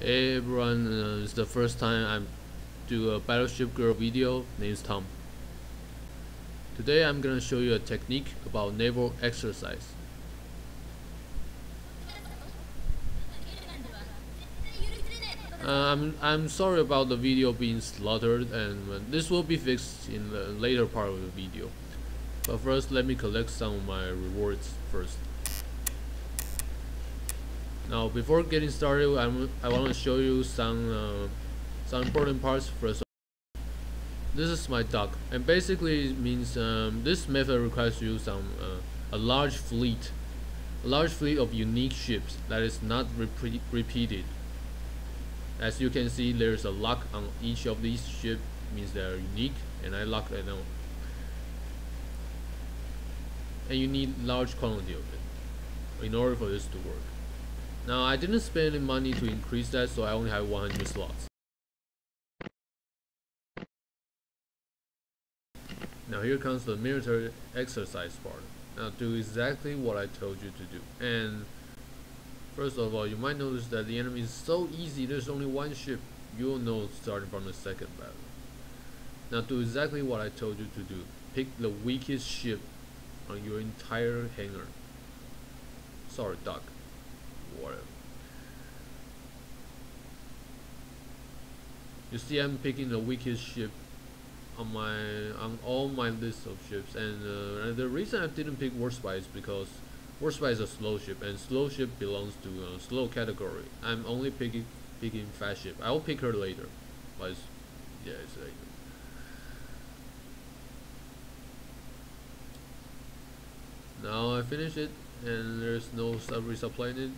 Hey everyone, it's the first time I'm do a Battleship Girl video. Name's Tom. Today I'm gonna show you a technique about naval exercise. I'm sorry about the video being slaughtered, and this will be fixed in the later part of the video. But first, let me collect some of my rewards first. Now, before getting started, I want to show you some important parts first. This is my dock, and basically it means this method requires you a large fleet of unique ships that is not repeated. As you can see, there's a lock on each of these ships, means they are unique, and I locked it on. And you need large quantity of it in order for this to work. Now, I didn't spend any money to increase that, so I only have 100 slots. Now here comes the military exercise part. Now do exactly what I told you to do. And first of all, you might notice that the enemy is so easy, there's only one ship. You'll know starting from the second battle. Now do exactly what I told you to do. Pick the weakest ship on your entire hangar. Sorry, dock. Whatever. You see, I'm picking the weakest ship on all my list of ships, and the reason I didn't pick Warspite is because Warspite is a slow ship, and slow ship belongs to slow category. I'm only picking fast ship. I will pick her later, but it's later. Now I finished it, and there's no resupply in it.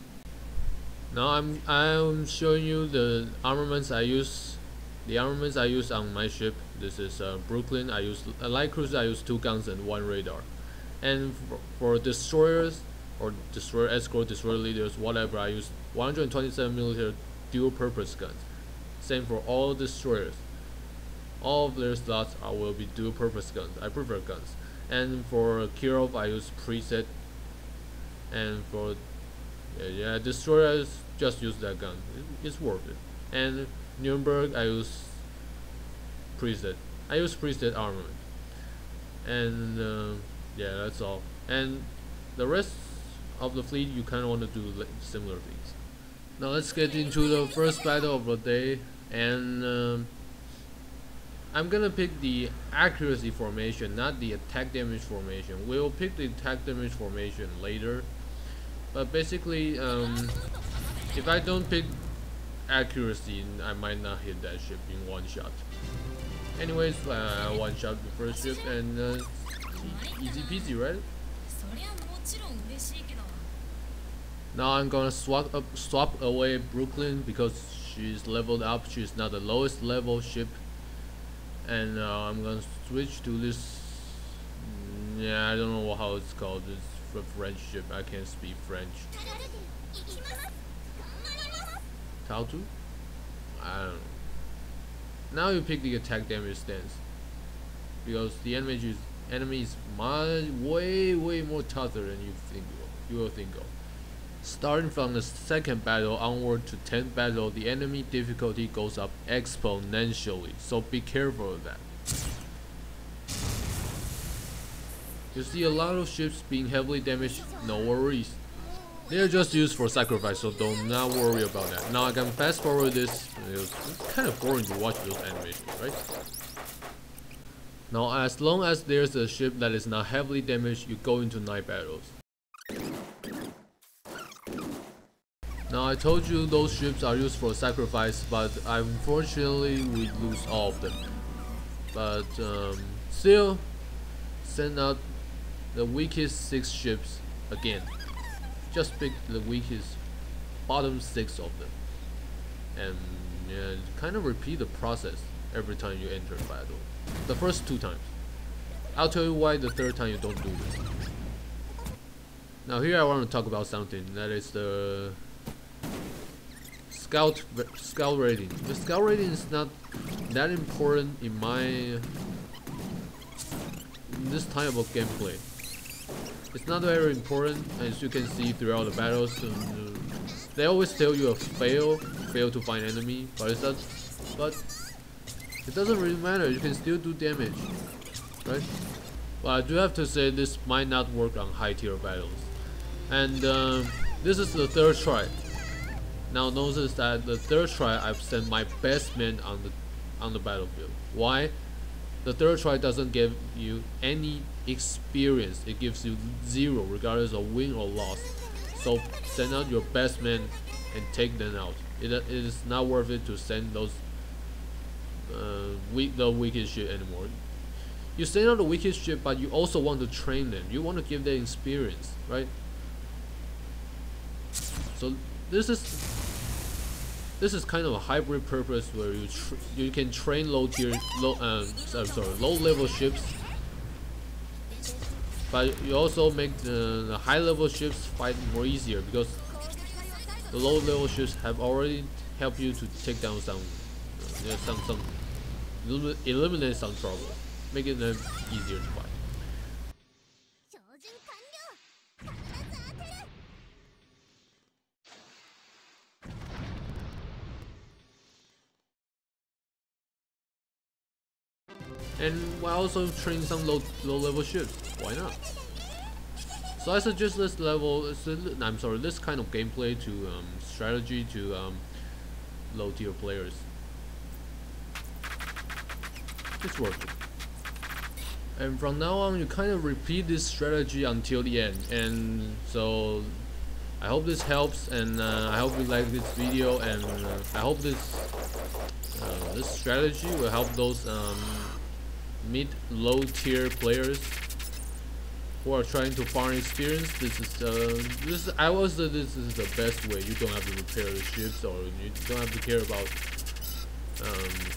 Now I'm showing you the armaments I use. The armaments I use on my ship. This is Brooklyn. I use a light cruiser. I use 2 guns and 1 radar. And for destroyers or destroyer escort, destroyer leaders, whatever, I use 127mm dual-purpose guns. Same for all destroyers. All of their slots will be dual-purpose guns. I prefer guns. And for Kirov, I use preset. And for destroyers, just use that gun. It's worth it. And Nuremberg, I use preset. I use preset armament. And yeah, that's all. And the rest of the fleet, you kind of want to do similar things. Now let's get into the first battle of the day. And I'm gonna pick the accuracy formation, not the attack damage formation. We'll pick the attack damage formation later. But basically, if I don't pick accuracy, I might not hit that ship in one shot. Anyways, one shot the first ship, and easy peasy, right? Now I'm gonna swap away Brooklyn because she's leveled up. She's not the lowest level ship, and I'm gonna switch to this. Yeah, I don't know how it's called. It's a French ship. I can't speak French. Tautu? I don't know. Now you pick the attack damage stance, because the enemy is way more tougher than you will think of. Starting from the second battle onward to 10th battle, the enemy difficulty goes up exponentially, so be careful of that. You see a lot of ships being heavily damaged, no worries. They are just used for sacrifice, so do not worry about that. Now I can fast forward this. It's kind of boring to watch those animations, right? Now as long as there's a ship that is not heavily damaged, you go into night battles. Now I told you those ships are used for sacrifice, but unfortunately we lose all of them. But still, send out the weakest 6 ships again. Just pick the weakest bottom 6 of them, and kind of repeat the process every time you enter battle. The first 2 times. I'll tell you why the 3rd time you don't do this. Now here I want to talk about something, that is the scout rating. The scout rating is not that important in this type of gameplay. It's not very important, as you can see throughout the battles. They always tell you a fail fail to find enemy, but it doesn't really matter. You can still do damage, right? But I do have to say this might not work on high tier battles, and this is the third try. Now notice that the third try I've sent my best man on the battlefield. Why? The third try doesn't give you any experience. It gives you 0 regardless of win or loss. So send out your best man and take them out. It is not worth it to send those the weakest ship anymore. You send out the weakest ship, but you also want to train them. You want to give them experience, right? So this is kind of a hybrid purpose where you can train low level ships, but you also make the high level ships fight more easier because the low level ships have already helped you to take down eliminate some trouble, making them easier to fight. And while also train some low level ships, why not? So I suggest this this kind of gameplay to strategy to low tier players. It's worth it. And from now on, you kind of repeat this strategy until the end. And so I hope this helps, and I hope you like this video, and I hope this strategy will help those mid-low tier players who are trying to farm experience. This is the best way. You don't have to repair the ships, or you don't have to care about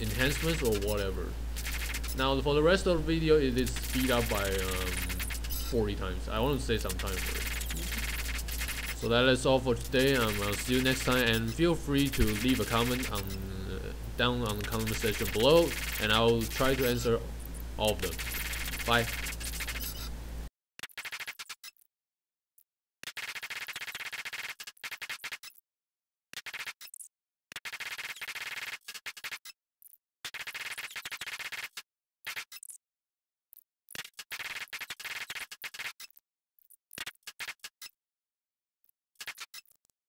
enhancements or whatever. Now for the rest of the video, it is speed up by 40 times. I want to say some time for it. So that is all for today. I'll see you next time, and feel free to leave a comment down on the comment section below, and I will try to answer all of them. Bye.